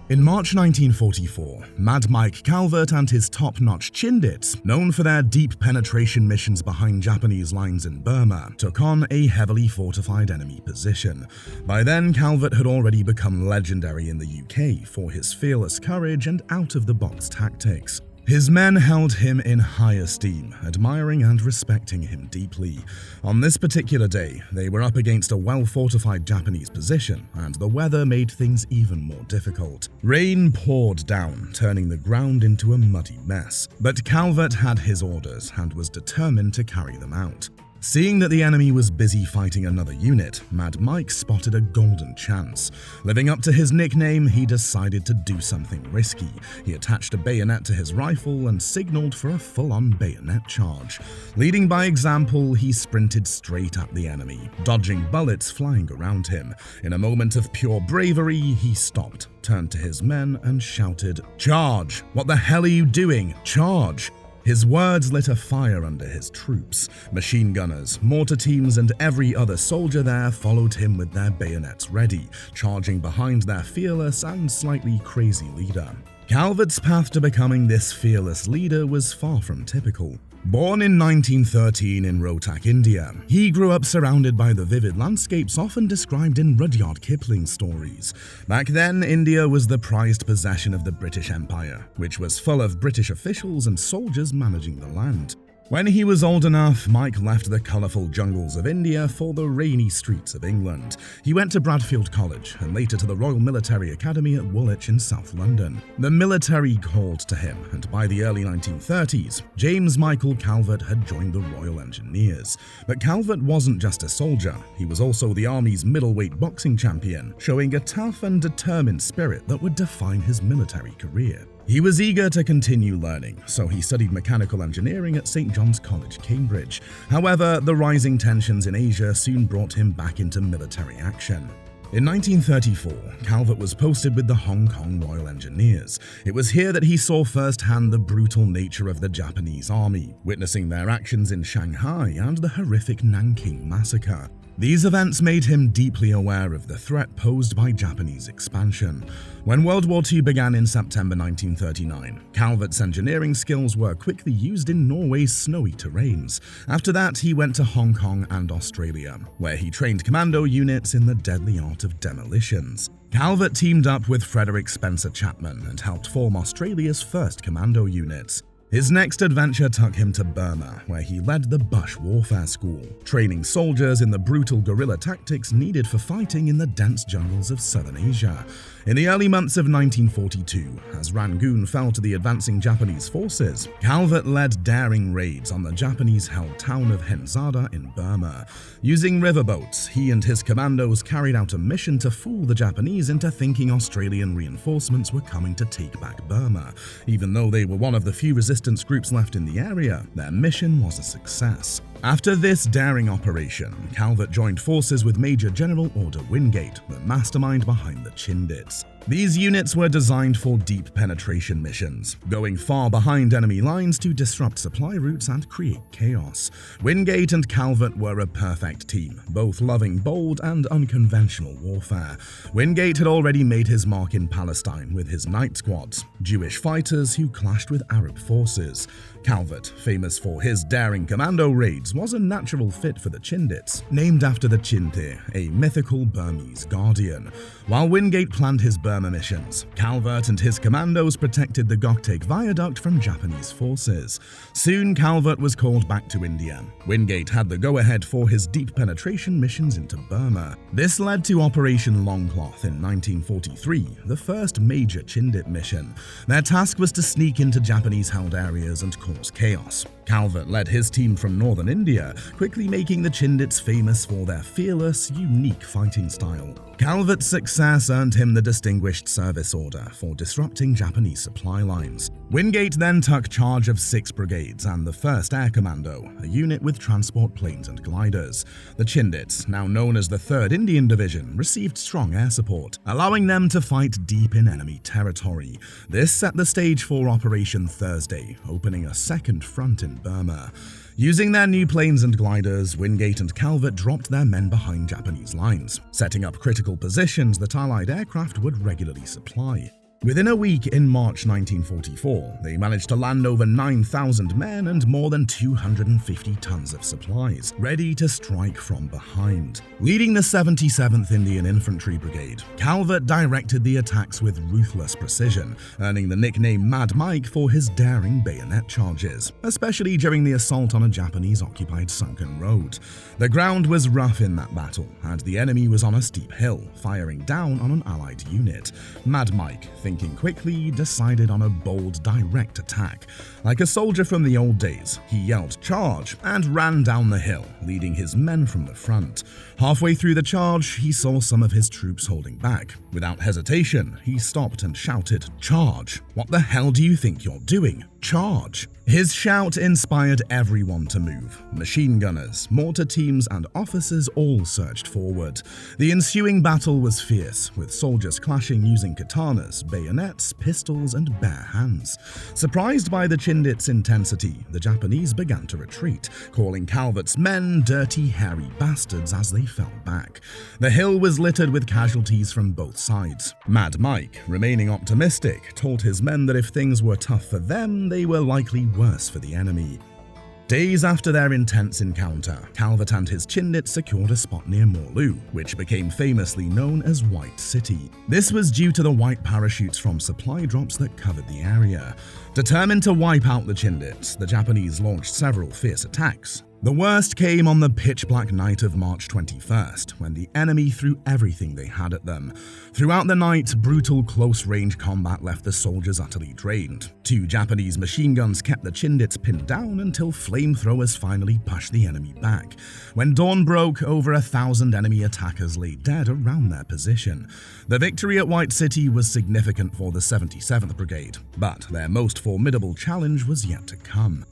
In March 1944, Mad Mike Calvert and his top-notch Chindits, known for their deep penetration missions behind Japanese lines in Burma, took on a heavily fortified enemy position. By then, Calvert had already become legendary in the UK for his fearless courage and out-of-the-box tactics. His men held him in high esteem, admiring and respecting him deeply. On this particular day, they were up against a well-fortified Japanese position, and the weather made things even more difficult. Rain poured down, turning the ground into a muddy mess. But Calvert had his orders and was determined to carry them out. Seeing that the enemy was busy fighting another unit, Mad Mike spotted a golden chance. Living up to his nickname, he decided to do something risky. He attached a bayonet to his rifle and signaled for a full-on bayonet charge. Leading by example, he sprinted straight at the enemy, dodging bullets flying around him. In a moment of pure bravery, he stopped, turned to his men and shouted, "Charge! What the hell are you doing? Charge!" His words lit a fire under his troops. Machine gunners, mortar teams, and every other soldier there followed him with their bayonets ready, charging behind their fearless and slightly crazy leader. Calvert's path to becoming this fearless leader was far from typical. Born in 1913 in Rohtak, India, he grew up surrounded by the vivid landscapes often described in Rudyard Kipling stories. Back then, India was the prized possession of the British Empire, which was full of British officials and soldiers managing the land. When he was old enough, Mike left the colourful jungles of India for the rainy streets of England. He went to Bradfield College and later to the Royal Military Academy at Woolwich in South London. The military called to him, and by the early 1930s, James Michael Calvert had joined the Royal Engineers. But Calvert wasn't just a soldier, he was also the Army's middleweight boxing champion, showing a tough and determined spirit that would define his military career. He was eager to continue learning, so he studied mechanical engineering at St. John's College, Cambridge. However, the rising tensions in Asia soon brought him back into military action. In 1934, Calvert was posted with the Hong Kong Royal Engineers. It was here that he saw firsthand the brutal nature of the Japanese army, witnessing their actions in Shanghai and the horrific Nanking massacre. These events made him deeply aware of the threat posed by Japanese expansion. When World War II began in September 1939, Calvert's engineering skills were quickly used in Norway's snowy terrains. After that, he went to Hong Kong and Australia, where he trained commando units in the deadly art of demolitions. Calvert teamed up with Frederick Spencer Chapman and helped form Australia's first commando units. His next adventure took him to Burma, where he led the Bush Warfare School, training soldiers in the brutal guerrilla tactics needed for fighting in the dense jungles of southern Asia. In the early months of 1942, as Rangoon fell to the advancing Japanese forces, Calvert led daring raids on the Japanese-held town of Henzada in Burma. Using riverboats, he and his commandos carried out a mission to fool the Japanese into thinking Australian reinforcements were coming to take back Burma. Even though they were one of the few resistance groups left in the area, their mission was a success. After this daring operation, Calvert joined forces with Major General Order Wingate, the mastermind behind the Chindits. These units were designed for deep penetration missions, going far behind enemy lines to disrupt supply routes and create chaos. Wingate and Calvert were a perfect team, both loving bold and unconventional warfare. Wingate had already made his mark in Palestine with his night squads, Jewish fighters who clashed with Arab forces. Calvert, famous for his daring commando raids, was a natural fit for the Chindits, named after the Chinte, a mythical Burmese guardian. While Wingate planned his Burma missions, Calvert and his commandos protected the Goktek Viaduct from Japanese forces. Soon, Calvert was called back to India. Wingate had the go-ahead for his deep penetration missions into Burma. This led to Operation Longcloth in 1943, the first major Chindit mission. Their task was to sneak into Japanese-held areas and cause chaos. Calvert led his team from northern India, quickly making the Chindits famous for their fearless, unique fighting style. Calvert's success earned him the Distinguished Service Order for disrupting Japanese supply lines. Wingate then took charge of 6 brigades and the 1st Air Commando, a unit with transport planes and gliders. The Chindits, now known as the 3rd Indian Division, received strong air support, allowing them to fight deep in enemy territory. This set the stage for Operation Thursday, opening a second front in Burma. Using their new planes and gliders, Wingate and Calvert dropped their men behind Japanese lines, setting up critical positions that Allied aircraft would regularly supply. Within a week in March 1944, they managed to land over 9,000 men and more than 250 tons of supplies, ready to strike from behind. Leading the 77th Indian Infantry Brigade, Calvert directed the attacks with ruthless precision, earning the nickname Mad Mike for his daring bayonet charges, especially during the assault on a Japanese-occupied sunken road. The ground was rough in that battle, and the enemy was on a steep hill, firing down on an Allied unit. Mad Mike, thinking quickly, decided on a bold, direct attack. Like a soldier from the old days, he yelled "Charge!" and ran down the hill, leading his men from the front. Halfway through the charge, he saw some of his troops holding back. Without hesitation, he stopped and shouted, "Charge! What the hell do you think you're doing? Charge!" His shout inspired everyone to move. Machine gunners, mortar teams, and officers all surged forward. The ensuing battle was fierce, with soldiers clashing using katanas, bayonets, pistols, and bare hands. Surprised by the Chindits' intensity, the Japanese began to retreat, calling Calvert's men dirty, hairy bastards as they fell back. The hill was littered with casualties from both sides. Mad Mike, remaining optimistic, told his men that if things were tough for them, they were likely worse for the enemy. Days after their intense encounter, Calvert and his Chindits secured a spot near Morlu, which became famously known as White City. This was due to the white parachutes from supply drops that covered the area. Determined to wipe out the Chindits, the Japanese launched several fierce attacks. The worst came on the pitch-black night of March 21st, when the enemy threw everything they had at them. Throughout the night, brutal close-range combat left the soldiers utterly drained. 2 Japanese machine guns kept the Chindits pinned down until flamethrowers finally pushed the enemy back. When dawn broke, over 1,000 enemy attackers lay dead around their position. The victory at White City was significant for the 77th Brigade, but their most formidable challenge was yet to come.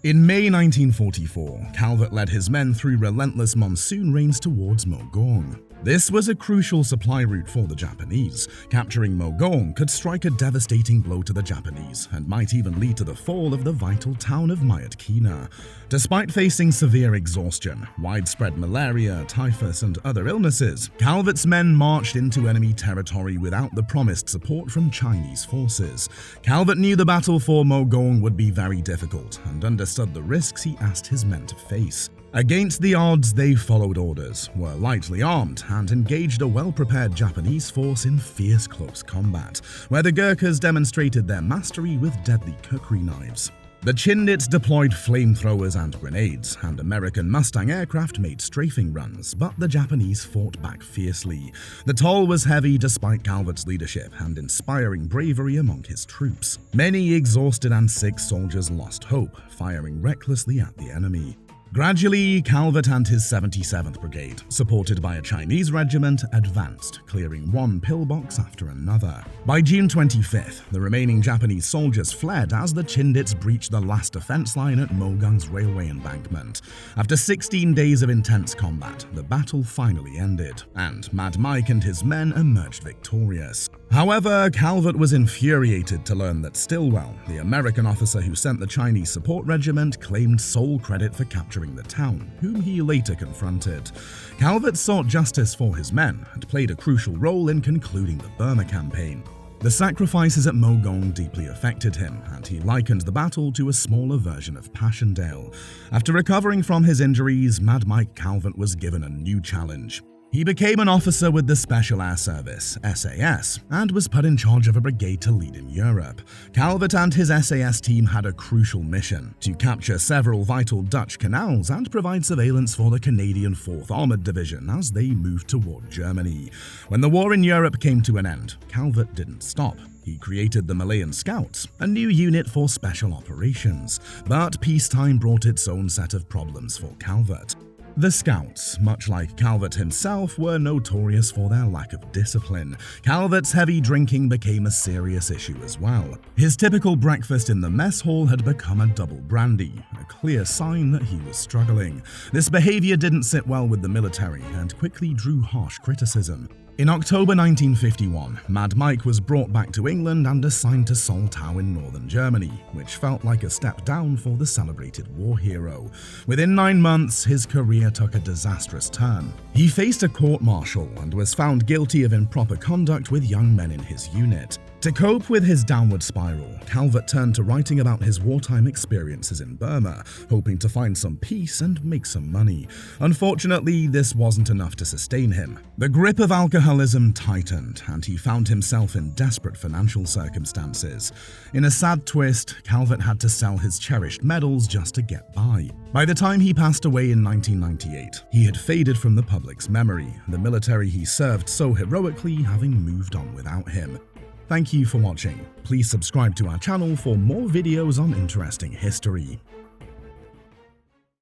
In May 1944, Calvert led his men through relentless monsoon rains towards Mogaung. This was a crucial supply route for the Japanese. Capturing Mogaung could strike a devastating blow to the Japanese and might even lead to the fall of the vital town of Myitkyina. Despite facing severe exhaustion, widespread malaria, typhus, and other illnesses, Calvert's men marched into enemy territory without the promised support from Chinese forces. Calvert knew the battle for Mogaung would be very difficult and understood the risks he asked his men to face. Against the odds, they followed orders, were lightly armed, and engaged a well-prepared Japanese force in fierce close combat, where the Gurkhas demonstrated their mastery with deadly kukri knives. The Chindits deployed flamethrowers and grenades, and American Mustang aircraft made strafing runs, but the Japanese fought back fiercely. The toll was heavy despite Calvert's leadership and inspiring bravery among his troops. Many exhausted and sick soldiers lost hope, firing recklessly at the enemy. Gradually, Calvert and his 77th Brigade, supported by a Chinese regiment, advanced, clearing one pillbox after another. By June 25th, the remaining Japanese soldiers fled as the Chindits breached the last defense line at Mogaung's railway embankment. After 16 days of intense combat, the battle finally ended, and Mad Mike and his men emerged victorious. However, Calvert was infuriated to learn that Stilwell, the American officer who sent the Chinese support regiment, claimed sole credit for capturing the town, whom he later confronted. Calvert sought justice for his men and played a crucial role in concluding the Burma campaign. The sacrifices at Mogaung deeply affected him, and he likened the battle to a smaller version of Passchendaele. After recovering from his injuries, Mad Mike Calvert was given a new challenge. He became an officer with the Special Air Service, SAS, and was put in charge of a brigade to lead in Europe. Calvert and his SAS team had a crucial mission: to capture several vital Dutch canals and provide surveillance for the Canadian 4th Armoured Division as they moved toward Germany. When the war in Europe came to an end, Calvert didn't stop. He created the Malayan Scouts, a new unit for special operations. But peacetime brought its own set of problems for Calvert. The Scouts, much like Calvert himself, were notorious for their lack of discipline. Calvert's heavy drinking became a serious issue as well. His typical breakfast in the mess hall had become a double brandy, a clear sign that he was struggling. This behavior didn't sit well with the military and quickly drew harsh criticism. In October 1951, Mad Mike was brought back to England and assigned to Soltau in northern Germany, which felt like a step down for the celebrated war hero. Within 9 months, his career took a disastrous turn. He faced a court-martial and was found guilty of improper conduct with young men in his unit. To cope with his downward spiral, Calvert turned to writing about his wartime experiences in Burma, hoping to find some peace and make some money. Unfortunately, this wasn't enough to sustain him. The grip of alcoholism tightened, and he found himself in desperate financial circumstances. In a sad twist, Calvert had to sell his cherished medals just to get by. By the time he passed away in 1998, he had faded from the public's memory, the military he served so heroically having moved on without him. Thank you for watching. Please subscribe to our channel for more videos on interesting history.